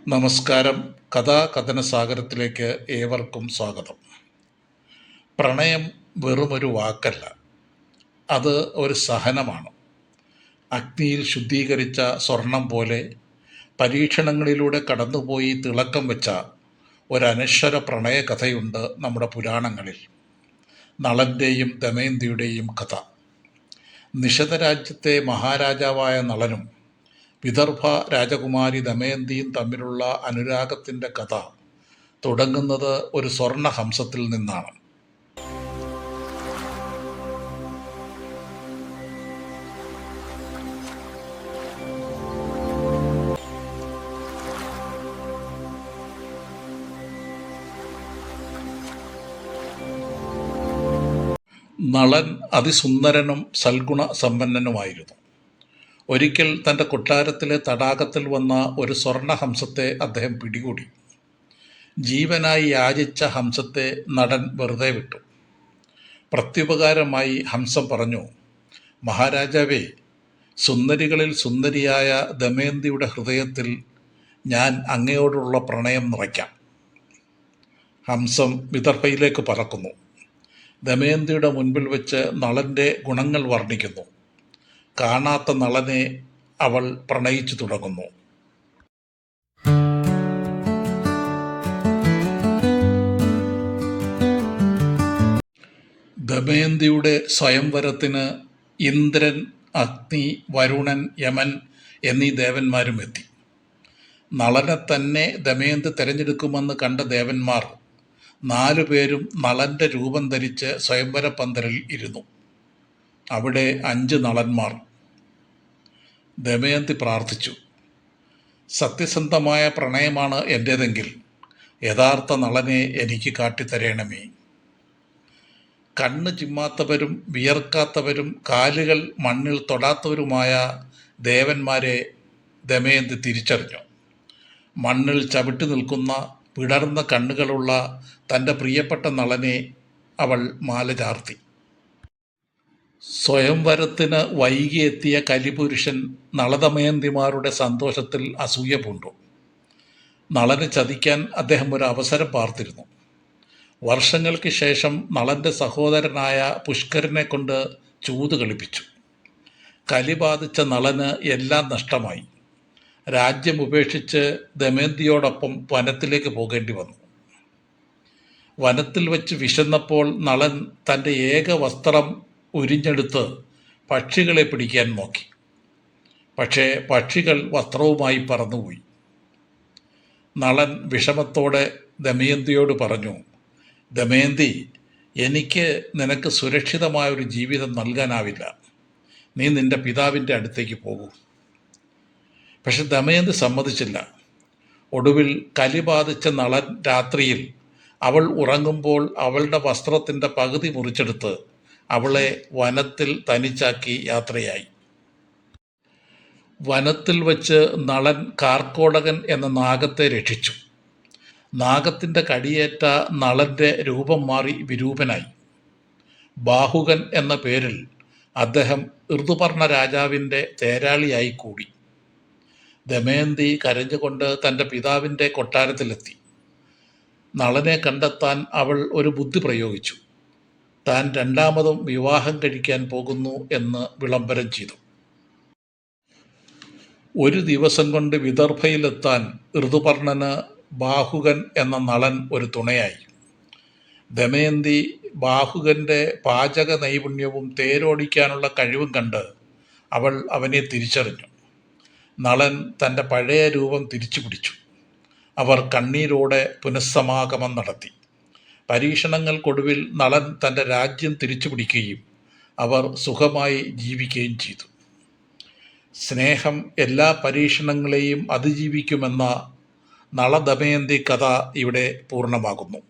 നമസ്കാരം. കഥാകഥനസാഗരത്തിലേക്ക് ഏവർക്കും സ്വാഗതം. പ്രണയം വെറുമൊരു വാക്കല്ല, അത് ഒരു സഹനമാണ്. അഗ്നിയിൽ ശുദ്ധീകരിച്ച സ്വർണം പോലെ പരീക്ഷണങ്ങളിലൂടെ കടന്നുപോയി തിളക്കം വെച്ച ഒരനശ്വര പ്രണയകഥയുണ്ട് നമ്മുടെ പുരാണങ്ങളിൽ. നളൻ്റെയും ദമയന്തിയുടെയും കഥ. നിഷധരാജ്യത്തെ മഹാരാജാവായ നളനും വിദർഭ രാജകുമാരി ദമയന്തിയും തമ്മിലുള്ള അനുരാഗത്തിൻ്റെ കഥ തുടങ്ങുന്നത് ഒരു സ്വർണഹംസത്തിൽ നിന്നാണ്. നളൻ അതിസുന്ദരനും സൽഗുണ സമ്പന്നനുമായിരുന്നു. ഒരിക്കൽ തൻ്റെ കൊട്ടാരത്തിലെ തടാകത്തിൽ വന്ന ഒരു സ്വർണഹംസത്തെ അദ്ദേഹം പിടികൂടി. ജീവനായി യാചിച്ച ഹംസത്തെ നടൻ വെറുതെ വിട്ടു. പ്രത്യുപകാരമായി ഹംസം പറഞ്ഞു, മഹാരാജാവേ, സുന്ദരികളിൽ സുന്ദരിയായ ദമയന്തിയുടെ ഹൃദയത്തിൽ ഞാൻ അങ്ങയോടുള്ള പ്രണയം നിറയ്ക്കാം. ഹംസം വിദർഭയിലേക്ക് പറക്കുന്നു. ദമയന്തിയുടെ മുൻപിൽ വെച്ച് നളൻ്റെ ഗുണങ്ങൾ വർണ്ണിക്കുന്നു. കാണാത്ത നളനെ അവൾ പ്രണയിച്ചു തുടങ്ങുന്നു. ദമയന്തിയുടെ സ്വയംവരത്തിന് ഇന്ദ്രൻ, അഗ്നി, വരുണൻ, യമൻ എന്നീ ദേവന്മാരും എത്തി. നളനെ തന്നെ ദമയന്തി തിരഞ്ഞെടുക്കുമെന്ന് കണ്ട ദേവന്മാർ 4 പേരും നളൻ്റെ രൂപം ധരിച്ച് സ്വയംവര പന്തലിൽ ഇരുന്നു. അവിടെ 5 നളന്മാർ. ദമയന്തി പ്രാർത്ഥിച്ചു, സത്യസന്ധമായ പ്രണയമാണ് എൻ്റേതെങ്കിൽ യഥാർത്ഥ നളനെ എനിക്ക് കാട്ടിത്തരേണമേ. കണ്ണ് ചിമ്മാത്തവരും വിയർക്കാത്തവരും കാലുകൾ മണ്ണിൽ തൊടാത്തവരുമായ ദേവന്മാരെ ദമയന്തി തിരിച്ചറിഞ്ഞു. മണ്ണിൽ ചവിട്ടി നിൽക്കുന്ന വിടർന്ന കണ്ണുകളുള്ള തൻ്റെ പ്രിയപ്പെട്ട നളനെ അവൾ മാല ചാർത്തി. സ്വയംവരത്തിന് വൈകിയെത്തിയ കലിപുരുഷൻ നളദമയന്തിമാരുടെ സന്തോഷത്തിൽ അസൂയ പൂണ്ടു. നളനെ ചതിക്കാൻ അദ്ദേഹം ഒരു അവസരം പാർത്തിരുന്നു. വർഷങ്ങൾക്ക് ശേഷം നളൻ്റെ സഹോദരനായ പുഷ്കരനെ കൊണ്ട് ചൂത് കളിപ്പിച്ചു. കലി ബാധിച്ച നളന് എല്ലാം നഷ്ടമായി. രാജ്യം ഉപേക്ഷിച്ച് ദമയന്തിയോടൊപ്പം വനത്തിലേക്ക് പോകേണ്ടി വന്നു. വനത്തിൽ വെച്ച് വിശന്നപ്പോൾ നളൻ തൻ്റെ ഏക വസ്ത്രം ഉരിഞ്ഞെടുത്ത് പക്ഷികളെ പിടിക്കാൻ നോക്കി. പക്ഷേ പക്ഷികൾ വസ്ത്രവുമായി പറന്നുപോയി. നളൻ വിഷമത്തോടെ ദമയന്തിയോട് പറഞ്ഞു, ദമയന്തി, എനിക്ക് നിനക്ക് സുരക്ഷിതമായൊരു ജീവിതം നൽകാനാവില്ല. നീ നിൻ്റെ പിതാവിൻ്റെ അടുത്തേക്ക് പോകൂ. പക്ഷെ ദമയന്തി സമ്മതിച്ചില്ല. ഒടുവിൽ കലി ബാധിച്ച നളൻ രാത്രിയിൽ അവൾ ഉറങ്ങുമ്പോൾ അവളുടെ വസ്ത്രത്തിൻ്റെ പകുതി മുറിച്ചെടുത്ത് അവളെ വനത്തിൽ തനിച്ചാക്കി യാത്രയായി. വനത്തിൽ വച്ച് നളൻ കാർക്കോടകൻ എന്ന നാഗത്തെ രക്ഷിച്ചു. നാഗത്തിൻ്റെ കടിയേറ്റ നളൻ്റെ രൂപം മാറി വിരൂപനായി. ബാഹുകൻ എന്ന പേരിൽ അദ്ദേഹം ഋതുപർണ രാജാവിൻ്റെ തേരാളിയായി കൂടി. ദമയന്തി കരഞ്ഞുകൊണ്ട് തൻ്റെ പിതാവിൻ്റെ കൊട്ടാരത്തിലെത്തി. നളനെ കണ്ടെത്താൻ അവൾ ഒരു ബുദ്ധി പ്രയോഗിച്ചു. താൻ രണ്ടാമതും വിവാഹം കഴിക്കാൻ പോകുന്നു എന്ന് വിളംബരം ചെയ്തു. ഒരു ദിവസം കൊണ്ട് വിദർഭയിലെത്താൻ ഋതുപർണന് ബാഹുകൻ എന്ന നളൻ ഒരു തുണയായി. ദമയന്തി ബാഹുകൻ്റെ പാചക നൈപുണ്യവും തേരോടിക്കാനുള്ള കഴിവും കണ്ട് അവൾ അവനെ തിരിച്ചറിഞ്ഞു. നളൻ തൻ്റെ പഴയ രൂപം തിരിച്ചു പിടിച്ചു. അവർ കണ്ണീരോടെ പുനഃസമാഗമം നടത്തി. പരീക്ഷണങ്ങൾക്കൊടുവിൽ നളൻ തൻ്റെ രാജ്യം തിരിച്ചു പിടിക്കുകയും അവർ സുഖമായി ജീവിക്കുകയും ചെയ്തു. സ്നേഹം എല്ലാ പരീക്ഷണങ്ങളെയും അതിജീവിക്കുമെന്ന നളദമയന്തി കഥ ഇവിടെ പൂർണ്ണമാകുന്നു.